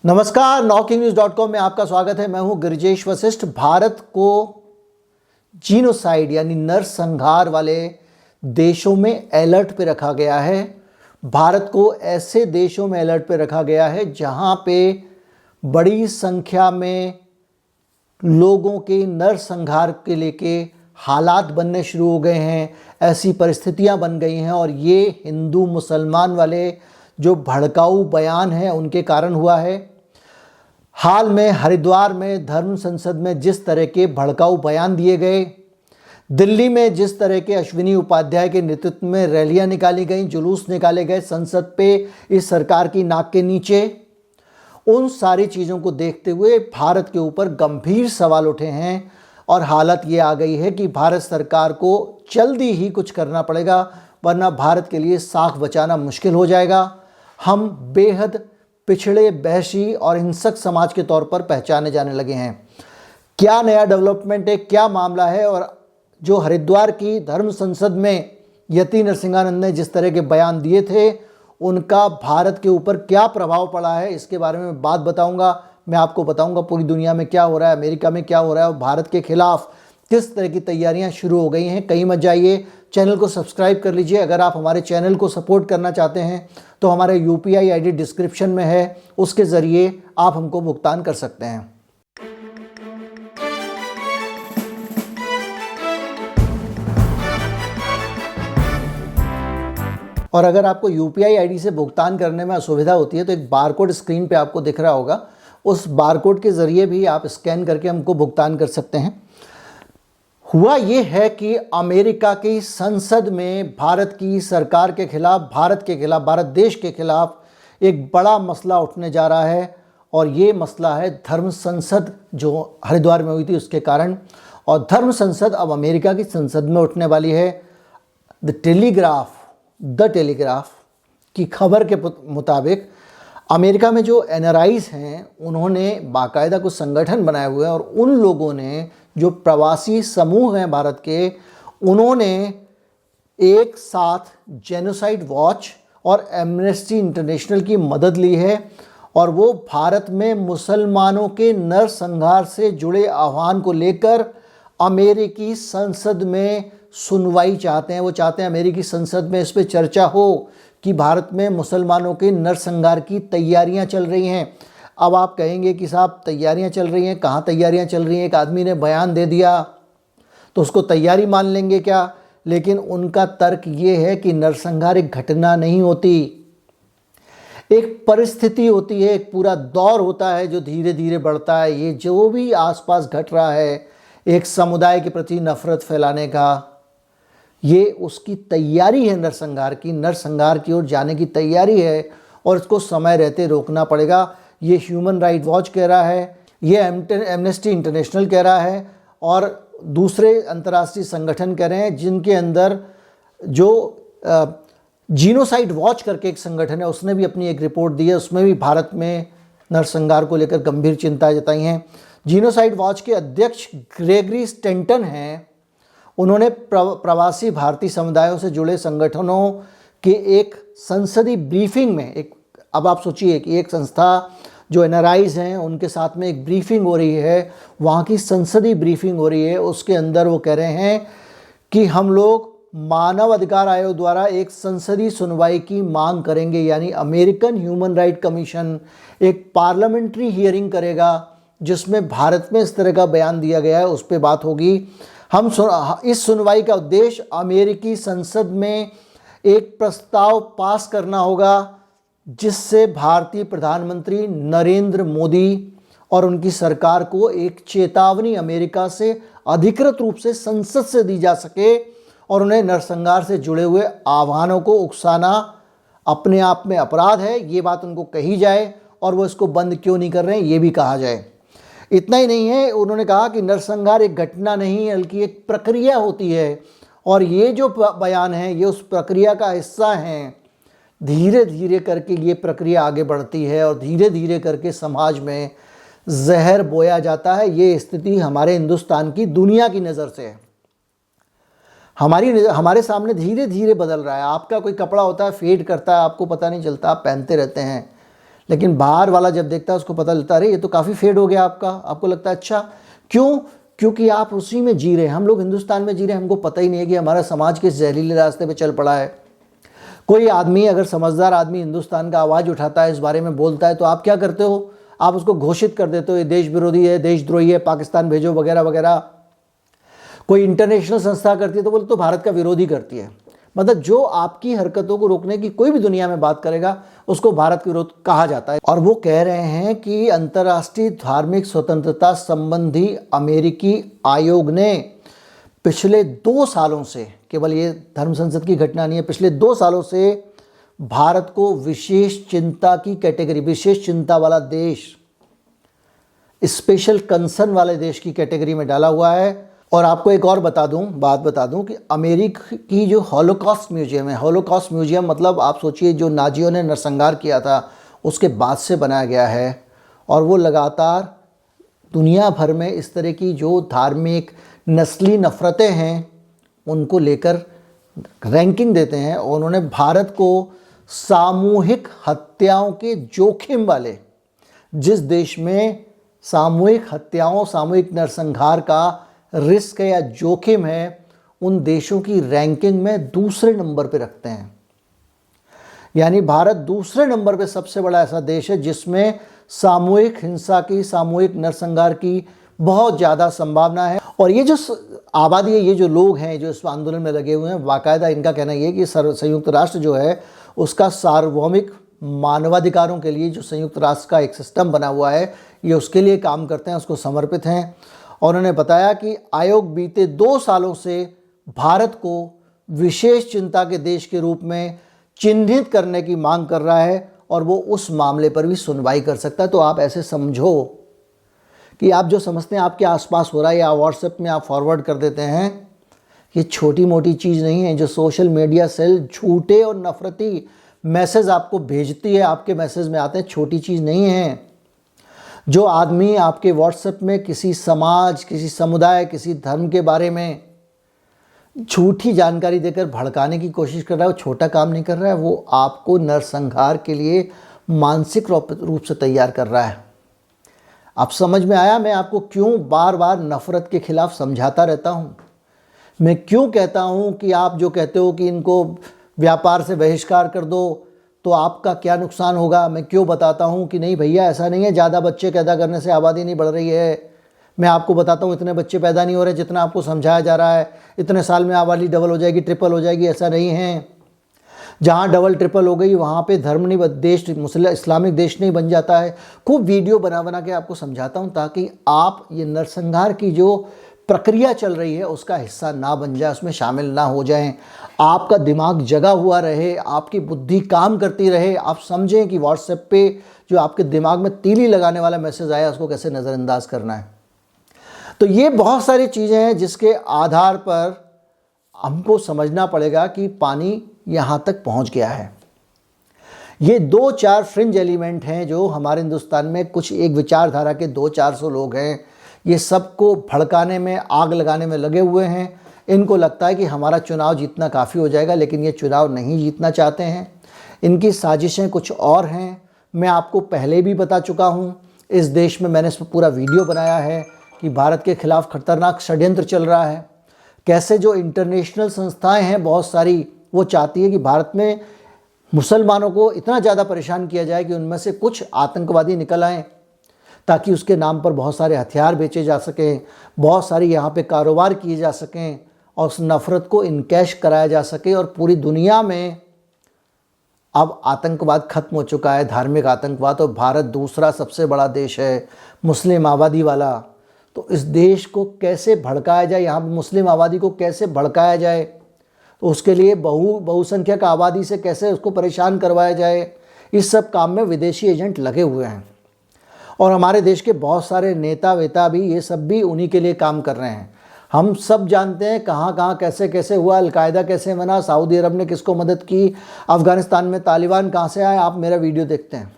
नमस्कार, NowKingNews.com में आपका स्वागत है। मैं हूं गिरिजेश वशिष्ठ। भारत को जीनोसाइड यानी नरसंहार वाले देशों में अलर्ट पे रखा गया है। भारत को ऐसे देशों में अलर्ट पे रखा गया है जहां पे बड़ी संख्या में लोगों के नरसंहार के लेके हालात बनने शुरू हो गए हैं। ऐसी परिस्थितियां बन गई हैं और ये हिंदू मुसलमान वाले जो भड़काऊ बयान हैं उनके कारण हुआ है। हाल में हरिद्वार में धर्म संसद में जिस तरह के भड़काऊ बयान दिए गए, दिल्ली में जिस तरह के अश्विनी उपाध्याय के नेतृत्व में रैलियां निकाली गई, जुलूस निकाले गए संसद पे इस सरकार की नाक के नीचे, उन सारी चीज़ों को देखते हुए भारत के ऊपर गंभीर सवाल उठे हैं और हालत ये आ गई है कि भारत सरकार को जल्दी ही कुछ करना पड़ेगा, वरना भारत के लिए साख बचाना मुश्किल हो जाएगा। हम बेहद पिछड़े, बहशी और हिंसक समाज के तौर पर पहचाने जाने लगे हैं। क्या नया डेवलपमेंट है, क्या मामला है, और जो हरिद्वार की धर्म संसद में यति नरसिंहानंद ने जिस तरह के बयान दिए थे उनका भारत के ऊपर क्या प्रभाव पड़ा है, इसके बारे में बात बताऊंगा। मैं आपको बताऊंगा पूरी दुनिया में क्या हो रहा है, अमेरिका में क्या हो रहा है और भारत के खिलाफ किस तरह की तैयारियां शुरू हो गई हैं। कहीं मत जाइए, चैनल को सब्सक्राइब कर लीजिए। अगर आप हमारे चैनल को सपोर्ट करना चाहते हैं तो हमारे UPI ID डिस्क्रिप्शन में है, उसके ज़रिए आप हमको भुगतान कर सकते हैं। और अगर आपको UPI ID से भुगतान करने में असुविधा होती है तो एक बारकोड स्क्रीन पे आपको दिख रहा होगा, उस बारकोड के ज़रिए भी आप स्कैन करके हमको भुगतान कर सकते हैं। हुआ ये है कि अमेरिका की संसद में भारत की सरकार के खिलाफ, भारत देश के खिलाफ एक बड़ा मसला उठने जा रहा है और ये मसला है धर्म संसद जो हरिद्वार में हुई थी उसके कारण। और धर्म संसद अब अमेरिका की संसद में उठने वाली है। द टेलीग्राफ की खबर के मुताबिक अमेरिका में जो NRIs हैं उन्होंने बाकायदा कुछ संगठन बनाए हुए हैं और उन लोगों ने, जो प्रवासी समूह हैं भारत के, उन्होंने एक साथ जेनोसाइड वॉच और एमनेस्टी इंटरनेशनल की मदद ली है और वो भारत में मुसलमानों के नरसंहार से जुड़े आह्वान को लेकर अमेरिकी संसद में सुनवाई चाहते हैं। वो चाहते हैं अमेरिकी संसद में इस पर चर्चा हो कि भारत में मुसलमानों के नरसंहार की तैयारियां चल रही हैं। अब आप कहेंगे कि साहब तैयारियां चल रही हैं, कहाँ तैयारियां चल रही हैं? एक आदमी ने बयान दे दिया तो उसको तैयारी मान लेंगे क्या? लेकिन उनका तर्क ये है कि नरसंहार एक घटना नहीं होती, एक परिस्थिति होती है, एक पूरा दौर होता है जो धीरे धीरे बढ़ता है। ये जो भी आसपास घट रहा है एक समुदाय के प्रति नफरत फैलाने का, ये उसकी तैयारी है, नरसंहार की ओर जाने की तैयारी है और इसको समय रहते रोकना पड़ेगा। ये ह्यूमन राइट वॉच कह रहा है, ये एमनेस्टी इंटरनेशनल कह रहा है और दूसरे अंतर्राष्ट्रीय संगठन कह रहे हैं, जिनके अंदर जो जीनोसाइड वॉच करके एक संगठन है उसने भी अपनी एक रिपोर्ट दी है। उसमें भी भारत में नरसंहार को लेकर गंभीर चिंता जताई हैं। जीनोसाइड वॉच के अध्यक्ष ग्रेगरी स्टेंटन हैं। उन्होंने प्रवासी भारतीय समुदायों से जुड़े संगठनों के एक संसदीय ब्रीफिंग में, अब आप सोचिए कि एक संस्था जो NRIs हैं उनके साथ में एक ब्रीफिंग हो रही है, वहाँ की संसदीय ब्रीफिंग हो रही है। उसके अंदर वो कह रहे हैं कि हम लोग मानव अधिकार आयोग द्वारा एक संसदीय सुनवाई की मांग करेंगे, यानी अमेरिकन ह्यूमन राइट कमीशन एक पार्लियामेंट्री हियरिंग करेगा जिसमें भारत में इस तरह का बयान दिया गया है, उस पर बात होगी। इस सुनवाई का उद्देश्य अमेरिकी संसद में एक प्रस्ताव पास करना होगा जिससे भारतीय प्रधानमंत्री नरेंद्र मोदी और उनकी सरकार को एक चेतावनी अमेरिका से अधिकृत रूप से संसद से दी जा सके और उन्हें नरसंहार से जुड़े हुए आह्वानों को उकसाना अपने आप में अपराध है, ये बात उनको कही जाए और वो इसको बंद क्यों नहीं कर रहे हैं ये भी कहा जाए। इतना ही नहीं है, उन्होंने कहा कि नरसंहार एक घटना नहीं बल्कि एक प्रक्रिया होती है और ये जो बयान है ये उस प्रक्रिया का हिस्सा हैं। धीरे धीरे करके ये प्रक्रिया आगे बढ़ती है और धीरे धीरे करके समाज में जहर बोया जाता है। ये स्थिति हमारे हिंदुस्तान की, दुनिया की नज़र से है, हमारे सामने धीरे धीरे बदल रहा है। आपका कोई कपड़ा होता है, फेड करता है, आपको पता नहीं चलता, आप पहनते रहते हैं, लेकिन बाहर वाला जब देखता है उसको पता लगता है अरे ये तो काफ़ी फेड हो गया आपका, आपको लगता है अच्छा क्यों, क्योंकि आप उसी में जी रहे हैं। हम लोग हिंदुस्तान में जी रहे हैं, हमको पता ही नहीं है कि हमारा समाज किस जहरीले रास्ते पे चल पड़ा है। कोई आदमी, अगर समझदार आदमी हिंदुस्तान का आवाज़ उठाता है, इस बारे में बोलता है, तो आप क्या करते हो, आप उसको घोषित कर देते हो ये देश विरोधी है, देशद्रोही है, पाकिस्तान भेजो वगैरह वगैरह। कोई इंटरनेशनल संस्था करती है तो बोले तो भारत का विरोधी करती है। मतलब जो आपकी हरकतों को रोकने की कोई भी दुनिया में बात करेगा उसको भारत के विरोध कहा जाता है। और वो कह रहे हैं कि अंतर्राष्ट्रीय धार्मिक स्वतंत्रता संबंधी अमेरिकी आयोग ने पिछले 2 सालों से, केवल ये धर्म संसद की घटना नहीं है, पिछले 2 सालों से भारत को विशेष चिंता की कैटेगरी, विशेष चिंता वाला देश, स्पेशल कंसर्न वाले देश की कैटेगरी में डाला हुआ है। और आपको एक और बात बता दूं कि अमेरिका की जो हॉलोकॉस्ट म्यूजियम है, हॉलोकॉस्ट म्यूजियम मतलब आप सोचिए जो नाजियों ने नरसंहार किया था उसके बाद से बनाया गया है, और वो लगातार दुनिया भर में इस तरह की जो धार्मिक नस्ली नफ़रतें हैं उनको लेकर रैंकिंग देते हैं। और उन्होंने भारत को सामूहिक हत्याओं के जोखिम वाले, जिस देश में सामूहिक हत्याओं, सामूहिक नरसंहार का रिस्क है या जोखिम है, उन देशों की रैंकिंग में दूसरे नंबर पे रखते हैं। यानी भारत दूसरे नंबर पे सबसे बड़ा ऐसा देश है जिसमें सामूहिक हिंसा की, सामूहिक नरसंहार की बहुत ज़्यादा संभावना है। और ये जो आबादी है, ये जो लोग हैं जो इस आंदोलन में लगे हुए हैं, बाकायदा इनका कहना ये है कि संयुक्त राष्ट्र जो है उसका सार्वभौमिक मानवाधिकारों के लिए जो संयुक्त राष्ट्र का एक सिस्टम बना हुआ है, ये उसके लिए काम करते हैं, उसको समर्पित हैं। और उन्होंने बताया कि आयोग बीते 2 सालों से भारत को विशेष चिंता के देश के रूप में चिन्हित करने की मांग कर रहा है और वो उस मामले पर भी सुनवाई कर सकता है। तो आप ऐसे समझो कि आप जो समझते हैं आपके आसपास हो रहा है या व्हाट्सएप में आप फॉरवर्ड कर देते हैं, ये छोटी मोटी चीज़ नहीं है। जो सोशल मीडिया सेल झूठे और नफरती मैसेज आपको भेजती है, आपके मैसेज में आते हैं, छोटी चीज़ नहीं है। जो आदमी आपके व्हाट्सएप में किसी समाज, किसी समुदाय, किसी धर्म के बारे में झूठी जानकारी देकर भड़काने की कोशिश कर रहा है, वो छोटा काम नहीं कर रहा है, वो आपको नरसंहार के लिए मानसिक रूप से तैयार कर रहा है। अब समझ में आया मैं आपको क्यों बार बार नफ़रत के खिलाफ समझाता रहता हूँ। मैं क्यों कहता हूँ कि आप जो कहते हो कि इनको व्यापार से बहिष्कार कर दो तो आपका क्या नुकसान होगा, मैं क्यों बताता हूँ कि नहीं भैया ऐसा नहीं है, ज़्यादा बच्चे पैदा करने से आबादी नहीं बढ़ रही है। मैं आपको बताता हूँ इतने बच्चे पैदा नहीं हो रहे जितना आपको समझाया जा रहा है, इतने साल में आबादी डबल हो जाएगी, ट्रिपल हो जाएगी, ऐसा नहीं है। जहाँ डबल ट्रिपल हो गई वहाँ पे धर्म नहीं, देश इस्लामिक देश नहीं बन जाता है। खूब वीडियो बना बना के आपको समझाता हूँ ताकि आप ये नरसंहार की जो प्रक्रिया चल रही है उसका हिस्सा ना बन जाए, उसमें शामिल ना हो जाएं। आपका दिमाग जगा हुआ रहे, आपकी बुद्धि काम करती रहे, आप समझें कि व्हाट्सएप पे जो आपके दिमाग में तीली लगाने वाला मैसेज आया उसको कैसे नज़रअंदाज करना है। तो ये बहुत सारी चीज़ें हैं जिसके आधार पर हमको समझना पड़ेगा कि पानी यहाँ तक पहुँच गया है। ये 2-4 फ्रिंज एलिमेंट हैं जो हमारे हिंदुस्तान में कुछ एक विचारधारा के 200-400 लोग हैं, ये सबको भड़काने में, आग लगाने में लगे हुए हैं। इनको लगता है कि हमारा चुनाव जीतना काफ़ी हो जाएगा, लेकिन ये चुनाव नहीं जीतना चाहते हैं। इनकी साजिशें कुछ और हैं। मैं आपको पहले भी बता चुका हूँ, इस देश में मैंने इस पर पूरा वीडियो बनाया है कि भारत के खिलाफ खतरनाक षड्यंत्र चल रहा है। कैसे जो इंटरनेशनल संस्थाएं हैं बहुत सारी, वो चाहती है कि भारत में मुसलमानों को इतना ज़्यादा परेशान किया जाए कि उनमें से कुछ आतंकवादी निकल आएँ, ताकि उसके नाम पर बहुत सारे हथियार बेचे जा सकें, बहुत सारी यहाँ पे कारोबार किए जा सकें और उस नफ़रत को इनकैश कराया जा सके। और पूरी दुनिया में अब आतंकवाद ख़त्म हो चुका है, धार्मिक आतंकवाद, और भारत दूसरा सबसे बड़ा देश है मुस्लिम आबादी वाला। तो इस देश को कैसे भड़काया जाए, यहाँ मुस्लिम आबादी को कैसे भड़काया जाए, तो उसके लिए बहुसंख्यक आबादी से कैसे उसको परेशान करवाया जाए, इस सब काम में विदेशी एजेंट लगे हुए हैं। और हमारे देश के बहुत सारे नेता वेता भी, ये सब भी उन्हीं के लिए काम कर रहे हैं। हम सब जानते हैं कहाँ कहाँ कैसे कैसे हुआ, अलकायदा कैसे बना, सऊदी अरब ने किसको मदद की, अफ़गानिस्तान में तालिबान कहाँ से आए, आप मेरा वीडियो देखते हैं।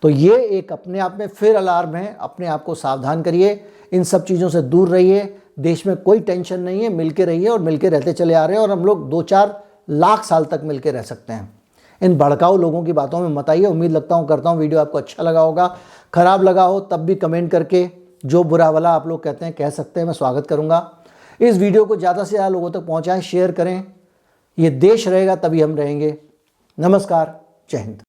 तो ये एक अपने आप में फिर अलार्म है। अपने आप को सावधान करिए, इन सब चीज़ों से दूर रहिए। देश में कोई टेंशन नहीं है, मिल के रहिए, और मिल के रहते चले आ रहे हैं, और हम लोग 2-4 लाख साल तक मिल के रह सकते हैं। इन भड़काऊ लोगों की बातों में मत आइए। उम्मीद करता हूँ वीडियो आपको अच्छा लगा होगा। ख़राब लगा हो तब भी कमेंट करके जो बुरा भला आप लोग कहते हैं कह सकते हैं, मैं स्वागत करूँगा। इस वीडियो को ज़्यादा से ज़्यादा लोगों तक पहुँचाएँ, शेयर करें। ये देश रहेगा तभी हम रहेंगे। नमस्कार, जय हिंद।